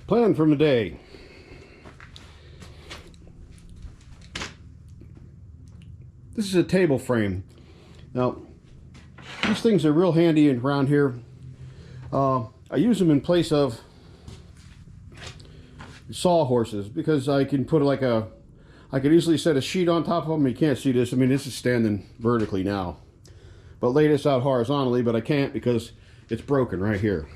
Plan from the day. This is a table frame. Now, these things are real handy around here. I use them in place of sawhorses because I can put like I could easily set a sheet on top of them. You can't see this. I mean, this is standing vertically now, but lay this out horizontally, but I can't because it's broken right here.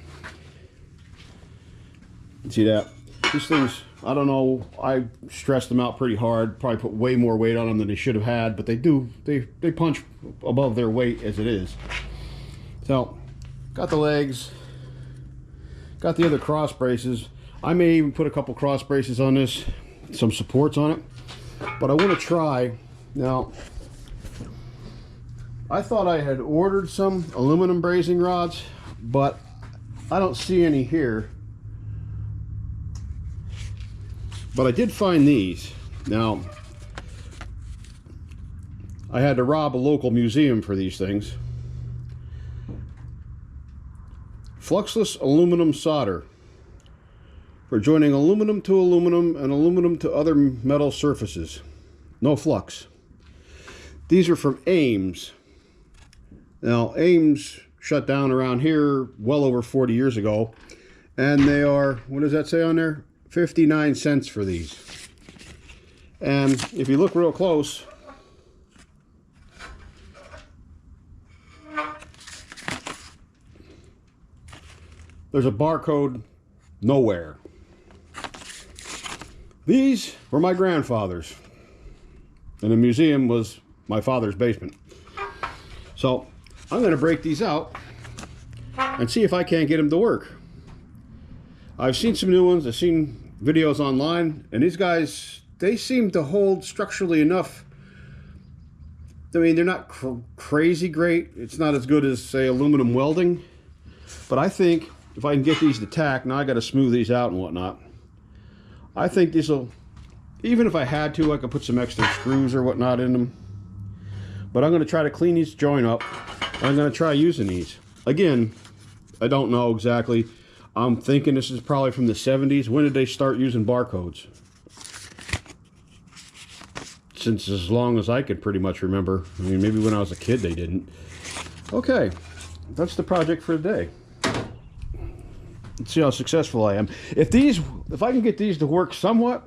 See that? These things, I don't know, I stressed them out pretty hard, probably put way more weight on them than they should have had, but they punch above their weight as it is. So, got the legs, got the other cross braces. I may even put a couple cross braces on this, some supports on it, but I want to try. Now, I thought I had ordered some aluminum brazing rods, but I don't see any here. But I did find these. Now, I had to rob a local museum for these things. Fluxless aluminum solder for joining aluminum to aluminum and aluminum to other metal surfaces. No flux. These are from Ames. Now, Ames shut down around here well over 40 years ago, and they are, what does that say on there? 59 cents for these. And if you look real close, there's a barcode nowhere. These were my grandfather's, and the museum was my father's basement. So I'm going to break these out and see if I can't get them to work. I've seen some new ones. I've seen videos online, and these guys, they seem to hold structurally enough. I mean, they're not crazy great. It's not as good as, say, aluminum welding, but I think if I can get these to tack, now I got to smooth these out and whatnot. I think these will, even if I had to, I could put some extra screws or whatnot in them. But I'm going to try to clean these joint up. I'm going to try using these. Again, I don't know exactly. I'm thinking this is probably from the 70s. When did they start using barcodes? Since as long as I could pretty much remember. I mean, maybe when I was a kid they didn't. Okay, that's the project for today. Let's see how successful I am. If I can get these to work somewhat,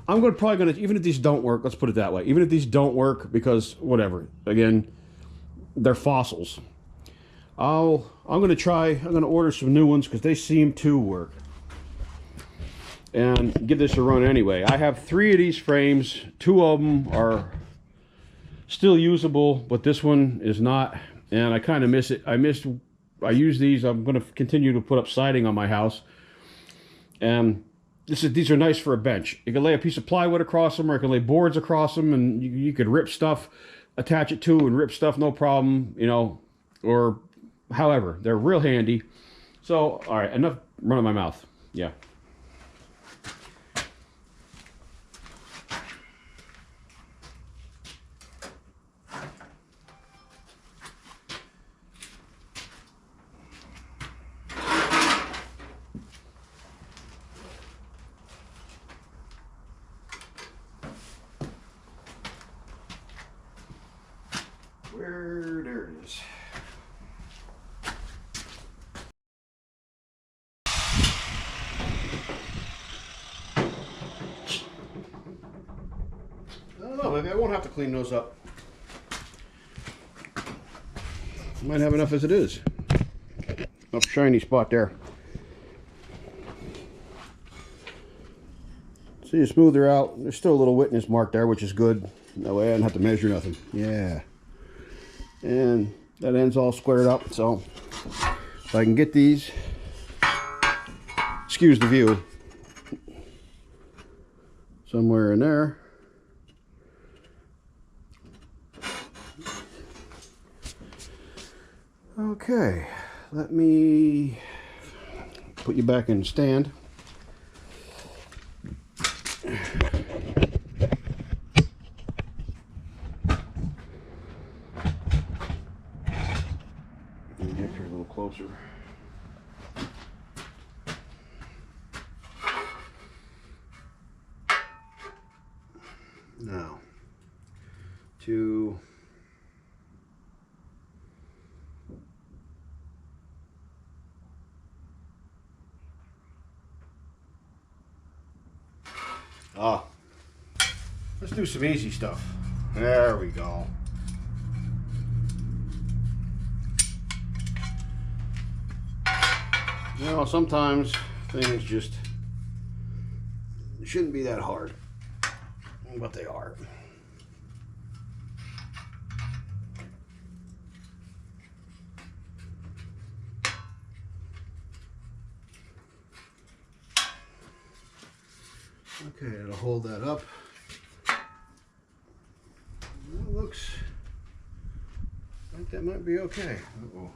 I'm probably gonna, even if these don't work, let's put it that way. Even if these don't work, because whatever, again, they're fossils. I'm gonna order some new ones because they seem to work, and give this a run anyway. I have 3 of these frames. 2 of them are still usable, but this one is not, and I kind of miss it. I use these. I'm going to continue to put up siding on my house, and these are nice for a bench. You can lay a piece of plywood across them, or you can lay boards across them, and you could rip stuff, attach it to, and rip stuff, no problem, you know, or however. They're real handy. So, all right, enough running my mouth. Yeah. There it is. I don't know, maybe I won't have to clean those up. Might have enough as it is. Enough shiny spot there. See, you smooth her out. There's still a little wetness mark there, which is good. That way I don't have to measure nothing. Yeah. And that end's all squared up, so if I can get these, excuse the view, somewhere in there. Okay, let me put you back in stand. Get here a little closer. Ah, let's do some easy stuff. There we go. You know, sometimes things just shouldn't be that hard, but they are. Okay, it'll hold that up. It looks like that might be okay. Uh-oh.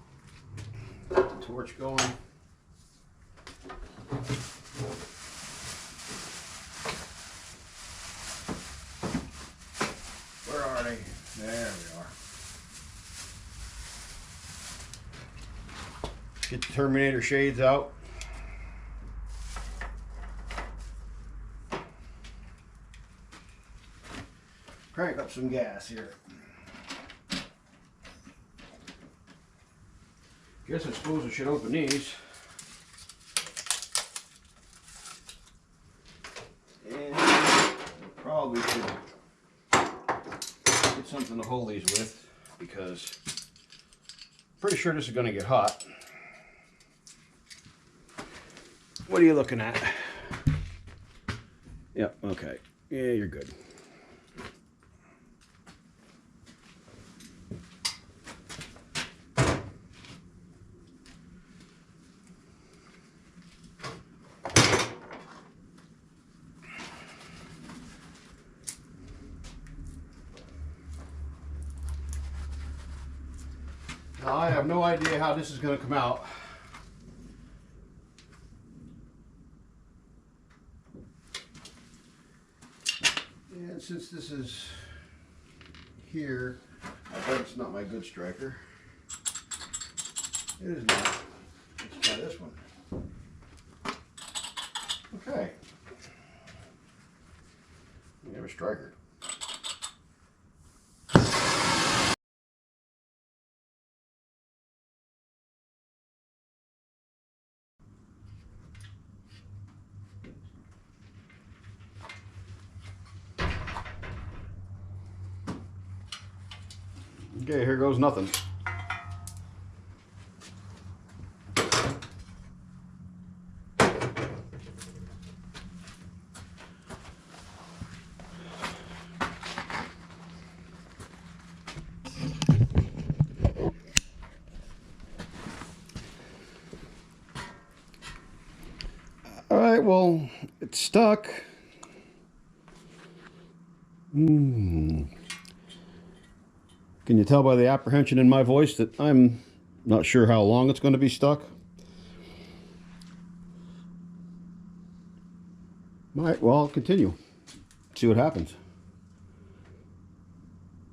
Got the torch going. Where are they? There we are. Get the Terminator shades out. Crank up some gas here. Guess I suppose I should open these. And I probably should get something to hold these with, because I'm pretty sure this is going to get hot. What are you looking at? Yep, okay. Yeah, you're good. Now, I have no idea how this is going to come out. And since this is here, I bet it's not my good striker. It is not. Let's try this one. Okay. We have a striker. Okay, here goes nothing. All right, well, it's stuck. Can you tell by the apprehension in my voice that I'm not sure how long it's going to be stuck? All right, well, I'll continue. See what happens.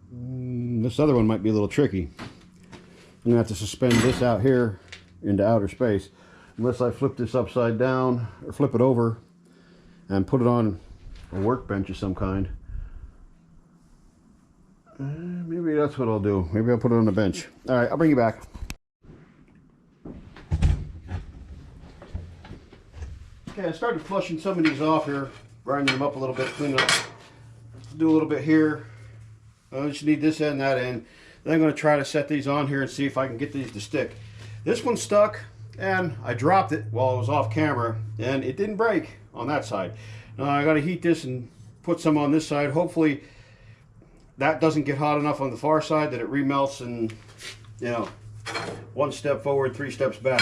This other one might be a little tricky. I'm going to have to suspend this out here into outer space. Unless I flip this upside down or flip it over and put it on a workbench of some kind. Maybe that's what I'll do. Maybe I'll put it on the bench. All right, I'll bring you back. Okay, I started flushing some of these off here, grinding them up a little bit, cleaning up. Do a little bit here. I just need this end and that end. Then I'm going to try to set these on here and see if I can get these to stick. This one stuck, and I dropped it while I was off camera, and it didn't break on that side. Now I got to heat this and put some on this side. Hopefully that doesn't get hot enough on the far side that it remelts and, you know, one step forward, 3 steps back.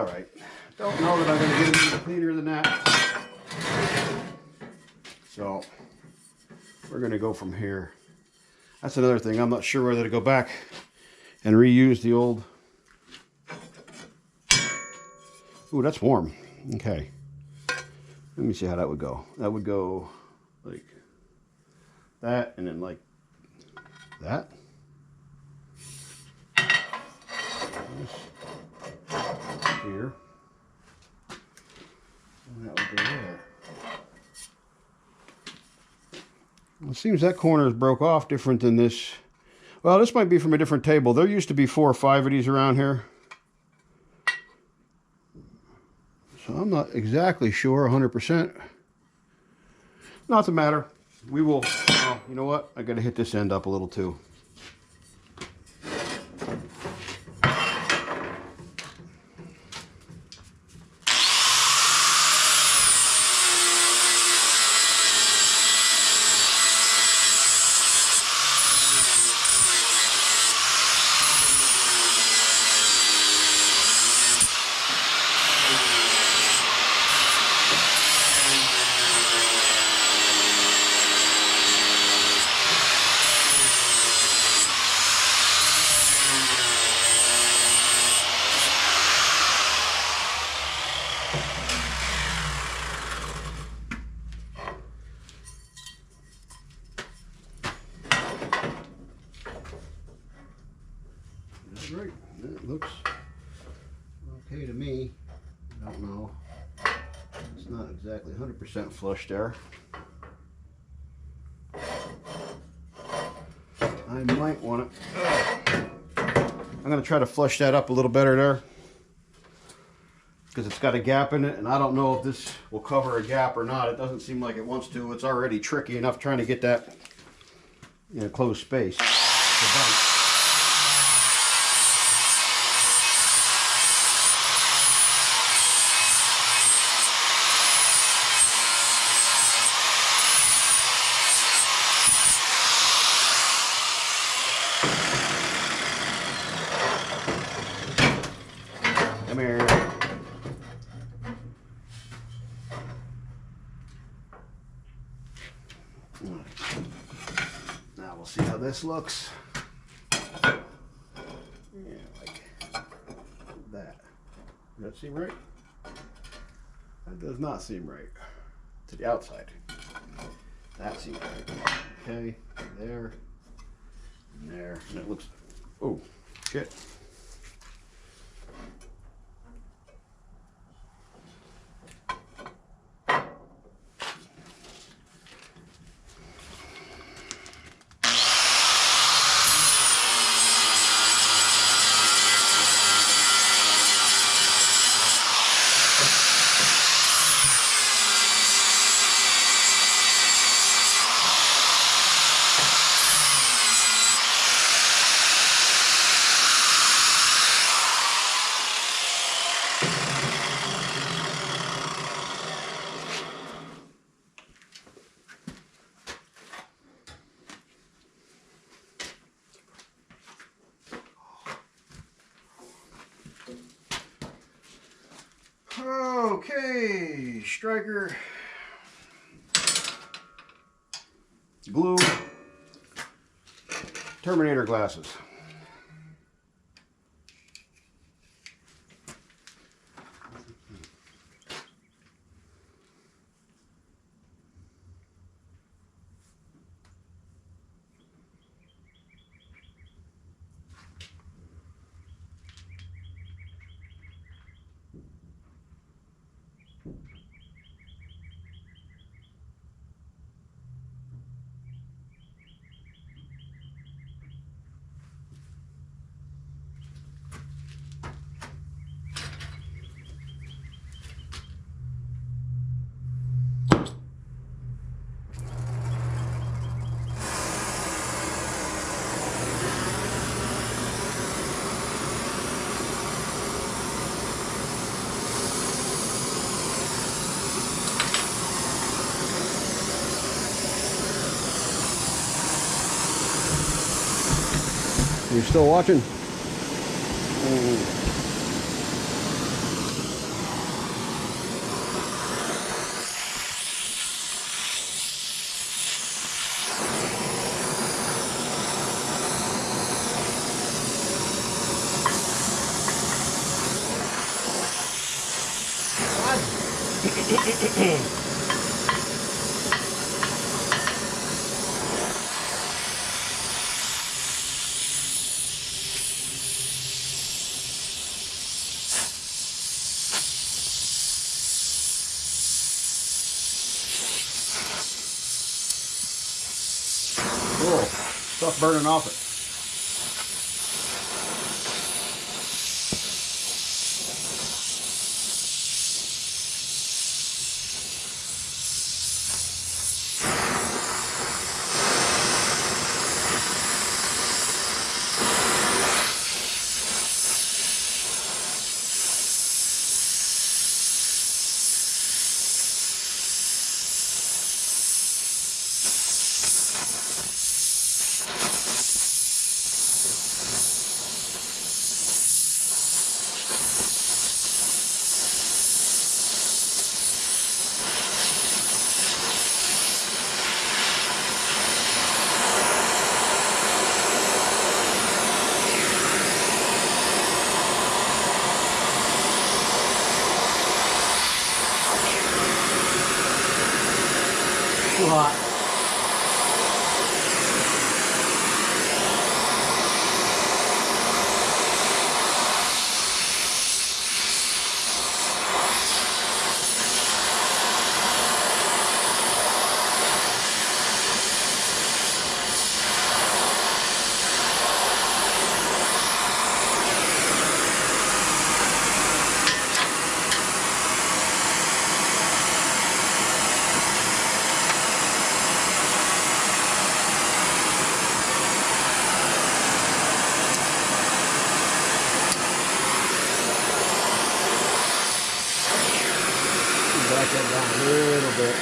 All right. Don't know that I'm going to get it any cleaner than that. So we're going to go from here. That's another thing. I'm not sure whether to go back and reuse the old. Ooh, that's warm. Okay. Let me see how that would go. That would go like that, and then like that. Here. And that would go there. It seems that corner is broke off different than this. Well, this might be from a different table. There used to be 4 or 5 of these around here. So I'm not exactly sure 100%. Not the matter. We will, you know what? I got to hit this end up a little too. Right, it looks okay to me. I don't know. It's not exactly 100% flush there. I might want to. I'm going to try to flush that up a little better there, because it's got a gap in it, and I don't know if this will cover a gap or not. It doesn't seem like it wants to. It's already tricky enough trying to get that in a closed space. Come here. Now we'll see how this looks. Yeah, like that. Does that seem right? That does not seem right to the outside. That seems right. Okay, there, and there, and it looks. Oh, shit. Okay, striker, glue, Terminator glasses. You still watching? Cool. Stuff burning off it. Too hot. Back that down a little bit.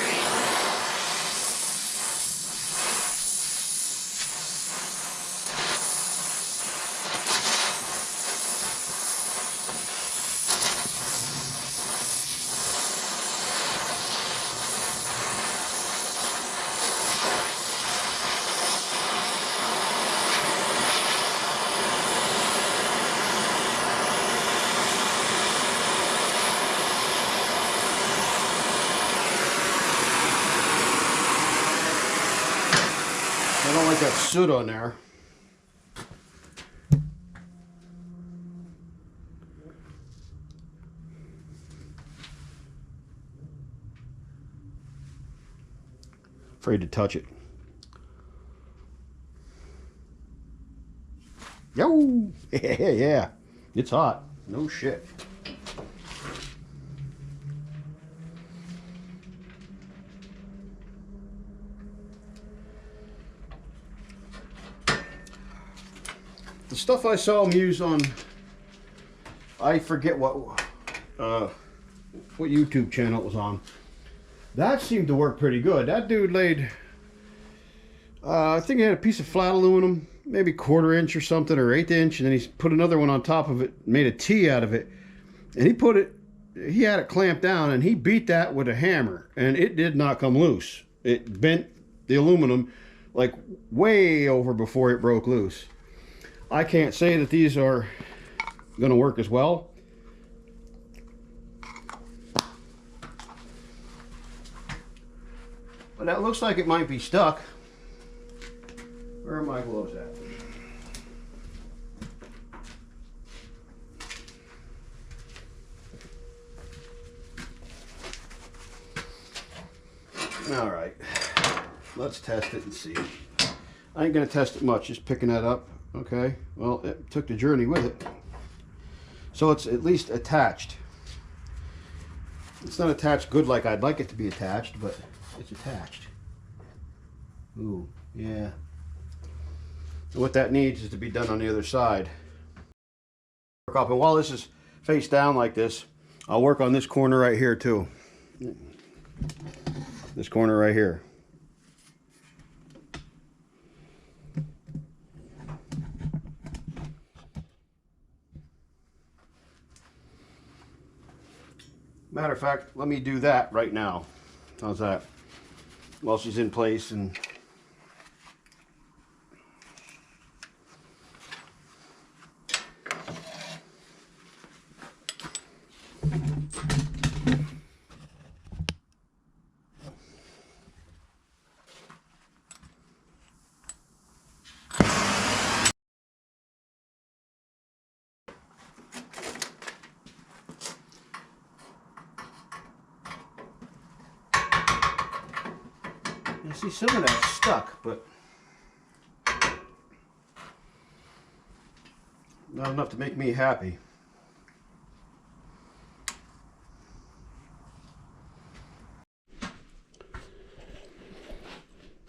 I don't like that soot on there. Afraid to touch it. Yo! Yeah, it's hot. No shit. The stuff I saw him use on, I forget what YouTube channel it was on. That seemed to work pretty good. That dude laid, I think he had a piece of flat aluminum, maybe 1/4 inch or something, or 1/8 inch, and then he put another one on top of it, made a T out of it, and he had it clamped down, and he beat that with a hammer, and it did not come loose. It bent the aluminum like way over before it broke loose. I can't say that these are going to work as well. But that looks like it might be stuck. Where are my gloves at? All right, let's test it and see. I ain't going to test it much, just picking that up. Okay, well, it took the journey with it. So it's at least attached. It's not attached good like I'd like it to be attached, but it's attached. Ooh, yeah. And what that needs is to be done on the other side. And while this is face down like this, I'll work on this corner right here too. This corner right here. Matter of fact, let me do that right now. How's that? While she's in place. And see some of that's stuck, but not enough to make me happy.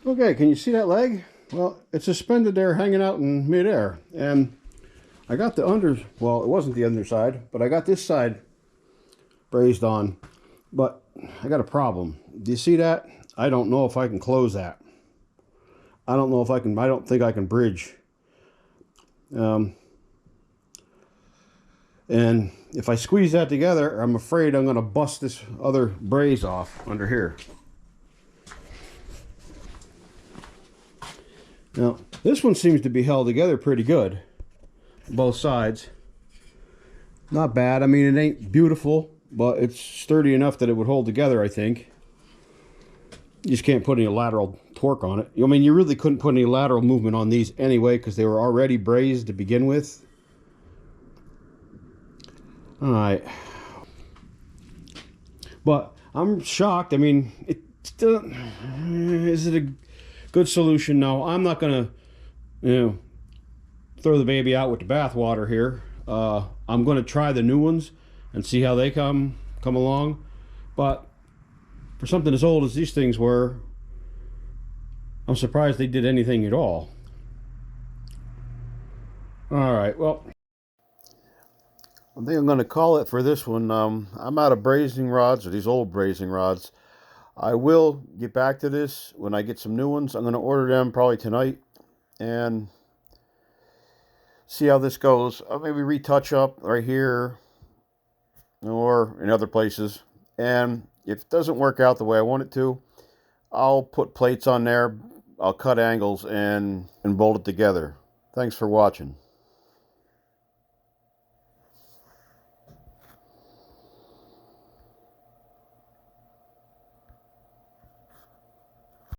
Okay, can you see that leg? Well, it's suspended there, hanging out in midair. And I got the well, it wasn't the underside, but I got this side brazed on. But I got a problem. Do you see that? I don't know if I can close that. I don't know if I can, I don't think I can bridge. And if I squeeze that together, I'm afraid I'm going to bust this other braze off under here. Now, this one seems to be held together pretty good. Both sides. Not bad. I mean, it ain't beautiful, but it's sturdy enough that it would hold together, I think. You just can't put any lateral torque on it. I mean, you really couldn't put any lateral movement on these anyway because they were already brazed to begin with. All right. But I'm shocked. I mean, it still, is it a good solution? No, I'm not going to, throw the baby out with the bathwater here. I'm going to try the new ones and see how they come along. But for something as old as these things were, I'm surprised they did anything at all. All right, well, I think I'm going to call it for this one. I'm out of brazing rods, or these old brazing rods. I will get back to this when I get some new ones. I'm going to order them probably tonight and see how this goes. I'll maybe retouch up right here or in other places. And if it doesn't work out the way I want it to, I'll put plates on there. I'll cut angles and bolt it together. Thanks for watching.